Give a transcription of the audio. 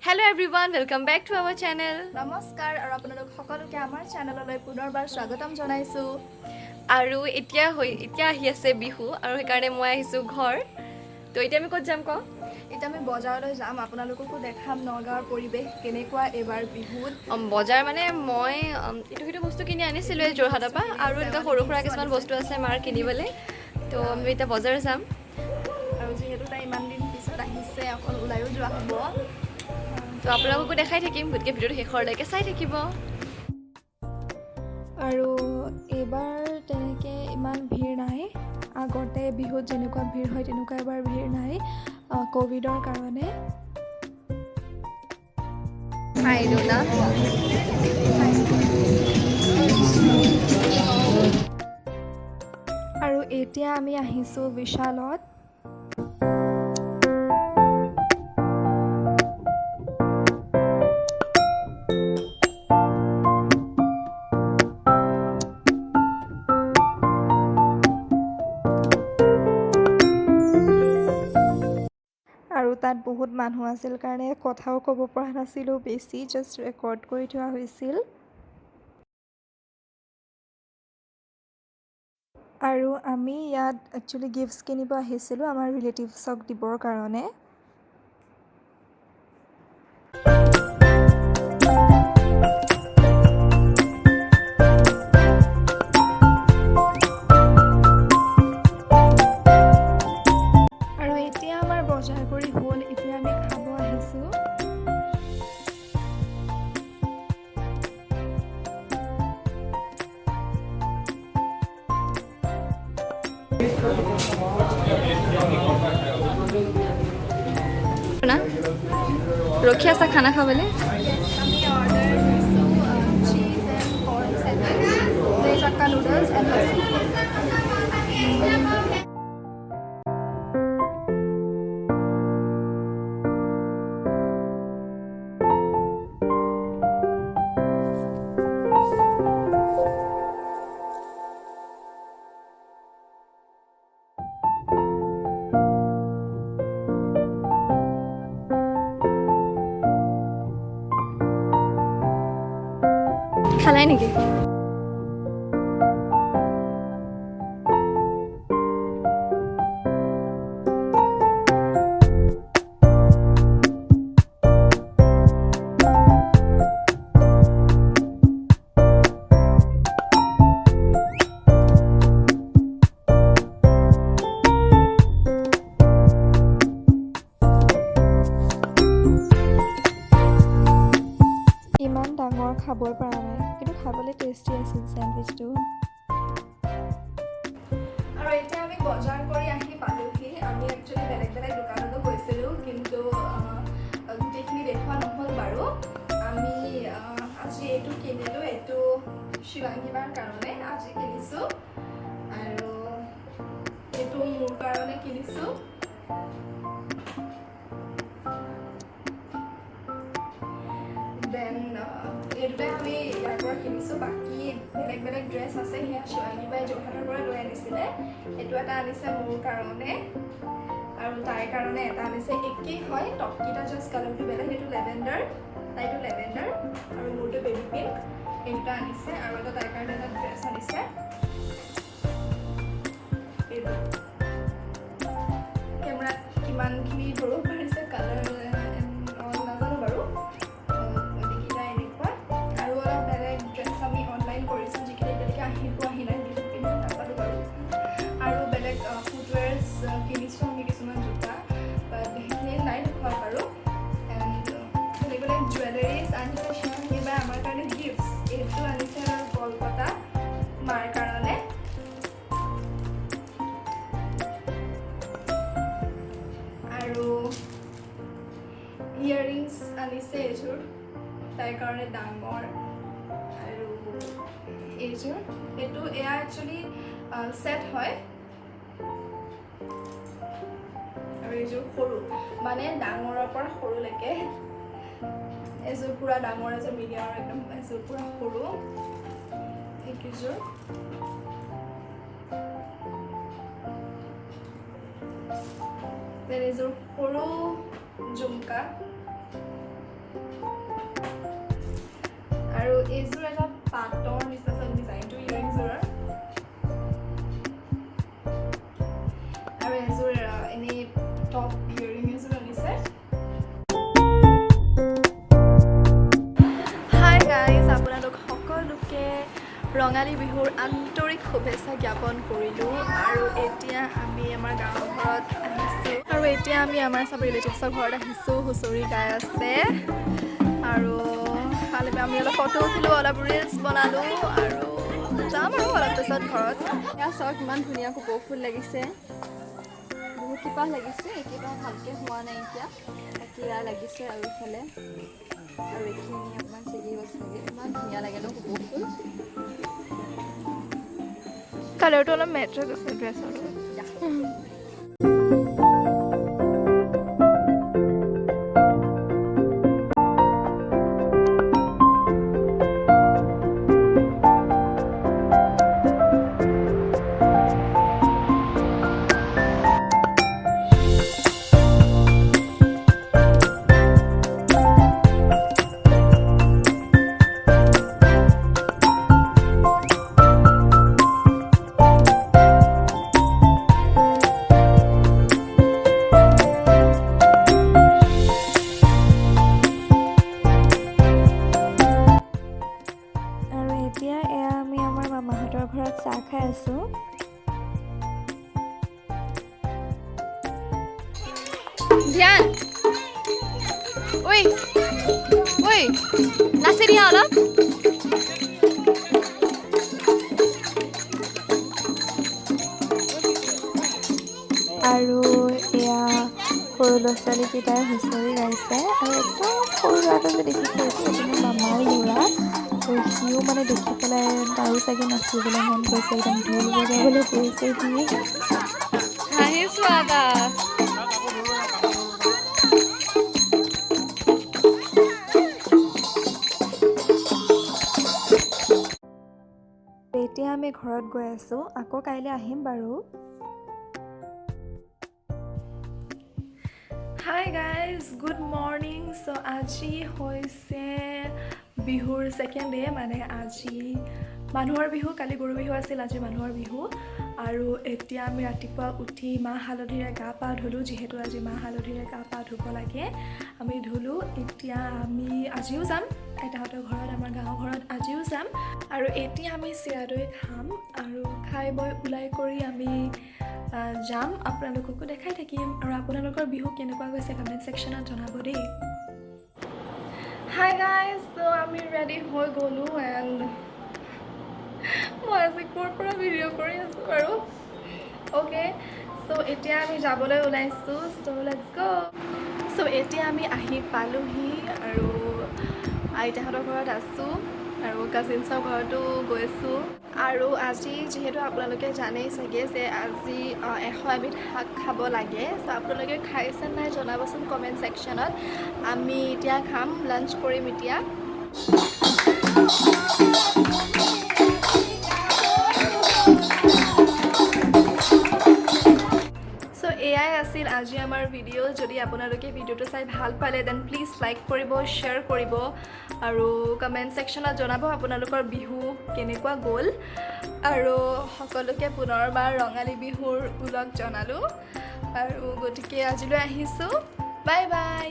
Hello everyone, welcome back to our channel. নমস্কাৰ আৰু আপোনালোক সকলোকে আমাৰ চেনেললৈ পুনৰবাৰ স্বাগতম জনাইছোঁ। আৰু এতিয়া আহি আছে বিহু আৰু সেইকাৰণে মই আহিছোঁ ঘৰ। তো এতিয়া আমি ক'ত যাম ক? এতিয়া আমি বজাৰলৈ যাম, আপোনালোককো দেখাম নগাঁৱৰ পৰিৱেশ কেনেকুৱা এইবাৰ বিহুত। বজাৰ মানে মই ইটো সিটো বস্তু কিনি আনিছিলোঁ যোৰহাটৰ পৰা আৰু এনেকুৱা সৰু সুৰা কিছুমান বস্তু আছে মাৰ কিনিবলৈ। তো আমি এতিয়া বজাৰ যাম। আৰু যিহেতু তাই ইমান দিন পিছত আহিছে, অকল ওলায়ো যোৱা হ'ব। তো আপোনালোককো দেখাই থাকিম, গতিকে ভিডিঅ'টো শেষৰলৈকে চাই থাকিব। আৰু এইবাৰ তেনেকৈ ইমান ভিৰ নাই, আগতে বিহুত যেনেকুৱা ভিৰ হয় তেনেকুৱা এবাৰ ভিৰ নাই ক'ভিডৰ কাৰণে। আৰু এতিয়া আমি আহিছোঁ বিশালত। আৰু তাত বহুত মানুহ আছিল কাৰণে কথাও ক'ব পৰা নাছিলোঁ বেছি, জাষ্ট ৰেকৰ্ড কৰি থোৱা হৈছিল। আৰু আমি ইয়াত একচুৱেলি গিফ্টছ কিনিব আহিছিলোঁ আমাৰ ৰিলেটিভছক দিবৰ কাৰণে। আৰু এতিয়া আমাৰ বজাৰ কৰি হ'ল, এতিয়া আমি খাব আহিছোঁ। ৰখি আছা খানা খাবলৈ? আমি অৰ্ডাৰ কৰিছোঁ cheese and corn sandwich, veg hakka noodles and lassi. খালাই নেকি? ইমান ডাঙৰ খাবই পৰা নাই, কিন্তু খাবলৈ টেষ্টি আছিল চেণ্ডউইচটো। আৰু এতিয়া আমি বজাৰ কৰি আহি পালোহি। আমি একচুৱেলি বেলেগ বেলেগ দোকানতো গৈছিলোঁ, কিন্তু গোটেইখিনি দেখুওৱা নহ'ল বাৰু। আমি আজি এইটো কিনিলোঁ, এইটো শিৱাংগীবাৰ কাৰণে আজি কিনিছোঁ, আৰু এইটো মোৰ কাৰণে কিনিছোঁ। দেন এই দুটাই আমি ইয়াৰ পৰা কিনিছোঁ। বাকী বেলেগ বেলেগ ড্ৰেছ আছে, সেয়া শিৱাংগীবাই যোৰহাটৰ পৰা লৈ আনিছিলে। এইটো এটা আনিছে মোৰ কাৰণে, আৰু তাইৰ কাৰণে এটা আনিছে। একেই হয়, টপকেইটা জাষ্ট কালাৰটো বেলেগ। সেইটো লেভেণ্ডাৰ, তাইটো লেভেণ্ডাৰ, আৰু মোৰটো বেবী পিংক। এই দুটা আনিছে, আৰু এটা তাইৰ কাৰণে এটা ড্ৰেছ আনিছে। এইটো কেমেৰাত কিমানখিনি ধৰিব পাৰিছে কালাৰ নাজানো বাৰু। এইকেইটা এনেকুৱা, আৰু অলপ বেলেগ ড্ৰেছ আমি অনলাইন কৰিছোঁ, যিখিনি এতিয়ালৈকে আহি নাই, বিহু পিন্ধি নাপালোঁ বাৰু। আৰু বেলেগ ফুটৱেৰ্ছ কিনিছোঁ আমি, কিছুমান জোতা, বাট সেইখিনি নাই দেখুওৱা বাৰু। এণ্ড বেলেগ বেলেগ জুৱেলাৰিজ আনিছে শিৱাংগীবাই আমাৰ কাৰণে গিফ্টছ। এইটো আনিছে আৰু কলকাতা মাৰ কাৰণে। আৰু ইয়াৰিংছ আনিছে এইযোৰ তাইৰ কাৰণে ডাঙৰ, আৰু এইযোৰ এয়া একচুৱেলি ছেট হয়, আৰু এইযোৰ সৰু, মানে ডাঙৰৰ পৰা সৰুলৈকে। এযোৰ পূৰা ডাঙৰ, এযোৰ মিডিয়ামৰ একদম, এযোৰ পূৰা সৰু। এইকেইযোৰ দেন এযোৰ সৰু জুমকা, আৰু এইযোৰ এটা পাটৰ নিচিনা ডিজাইনটো ইয়েৰিংযোৰৰ আৰু এযোৰ এনেই টপ ইয়েৰিং এযোৰ আনিছে হাই গাইজ আপোনালোক সকলোকে ৰঙালী বিহুৰ আন্তৰিক শুভেচ্ছা জ্ঞাপন কৰিলোঁ আৰু এতিয়া আমি আমাৰ গাঁৱৰ ঘৰত আহিছোঁ আৰু এতিয়া আমি আমাৰ চব ৰিলেটিভছৰ ঘৰত আহিছোঁ হুঁচৰি গাই আছে আৰু কালি আমি অলপ ফটো উঠিলোঁ অলপ ৰিলছ বনালোঁ আৰু যাম আৰু অলপ পিছত ঘৰত এয়া চাওক ইমান ধুনীয়া কপৌ ফুল লাগিছে বহুত কিপাহ লাগিছে একেবাৰে ভালকৈ হোৱা নাই এতিয়া কিৰা লাগিছে আৰু ইফালে আৰু এইখিনি অকণমান চিগি গৈছে ইমান ধুনীয়া লাগে ন কপৌ ফুল কালাৰটো অলপ মেটচ হৈ গৈছে ড্ৰেছৰ লগত এতিয়া এয়া আমি আমাৰ মামাহঁতৰ ঘৰত চাহ খাই আছোঁ ধ্যান ঐ ঐ নাচি দিয়া অলপ আৰু এয়া সৰু ল'ৰা ছোৱালীকেইটাই হুঁচৰি গাইছে আৰু একদম সৰু ল'ৰাটো যে দেখিছে এইটো মোৰ মামাৰ ল'ৰা আৰু সিও মানে দেখি পেলাই তাৰো চাগে নাচিবলৈ মন গৈছে একদম ঢোল বজাবলৈ গৈছে সি হাঁহিছোঁ আদা এতিয়া আমি ঘৰত গৈ আছোঁ আকৌ কাইলৈ আহিম বাৰু হাই গাইজ গুড মৰ্ণিং চ' আজি হৈছে বিহুৰ ছেকেণ্ড ডে মানে আজি মানুহৰ বিহু কালি গৰু বিহু আছিল আজি মানুহৰ বিহু আৰু এতিয়া আমি ৰাতিপুৱা উঠি মাহ হালধিৰে গা পা ধুলোঁ যিহেতু আজি মাহ হালধিৰে গা পা ধুব লাগে আমি ধুলোঁ এতিয়া আমি আজিও যাম আইতাহঁতৰ ঘৰত আমাৰ গাঁৱৰ ঘৰত আজিও যাম আৰু এতিয়া আমি চিৰা দৈ খাম আৰু খাই বৈ ওলাই কৰি আমি যাম আপোনালোককো দেখাই থাকিম আৰু আপোনালোকৰ বিহু কেনেকুৱা গৈছে কমেণ্ট ছেকশ্যনত জনাব দেই হাই গাইজ ত' আমি ৰেডি হৈ গ'লোঁ এণ্ড মই আজি ক'ৰ পৰা ভিডিঅ' কৰি আছোঁ বাৰু অ'কে চ' এতিয়া আমি যাবলৈ ওলাইছোঁ চ' লেটছ গ' চ' এতিয়া আমি আহি পালোহি আৰু আইতাহঁতৰ ঘৰত আছোঁ আৰু কাজিনছৰ ঘৰতো গৈছোঁ আৰু আজি যিহেতু আপোনালোকে জানেই চাগে যে আজি 100 এবিধ শাক খাব লাগে চ' আপোনালোকে খাইছে নাই জনাবচোন কমেণ্ট ছেকশ্যনত আমি এতিয়া খাম লাঞ্চ কৰিম এতিয়া এয়াই আছিল আজি আমাৰ ভিডিঅ' যদি আপোনালোকে ভিডিঅ'টো চাই ভাল পালে দেন প্লিজ লাইক কৰিব শ্বেয়াৰ কৰিব আৰু কমেণ্ট ছেকশ্যনত জনাব আপোনালোকৰ বিহু কেনেকুৱা গ'ল আৰু সকলোকে পুনৰবাৰ ৰঙালী বিহুৰ ওলগ জনালোঁ আৰু গতিকে আজিলৈ আহিছোঁ বাই বাই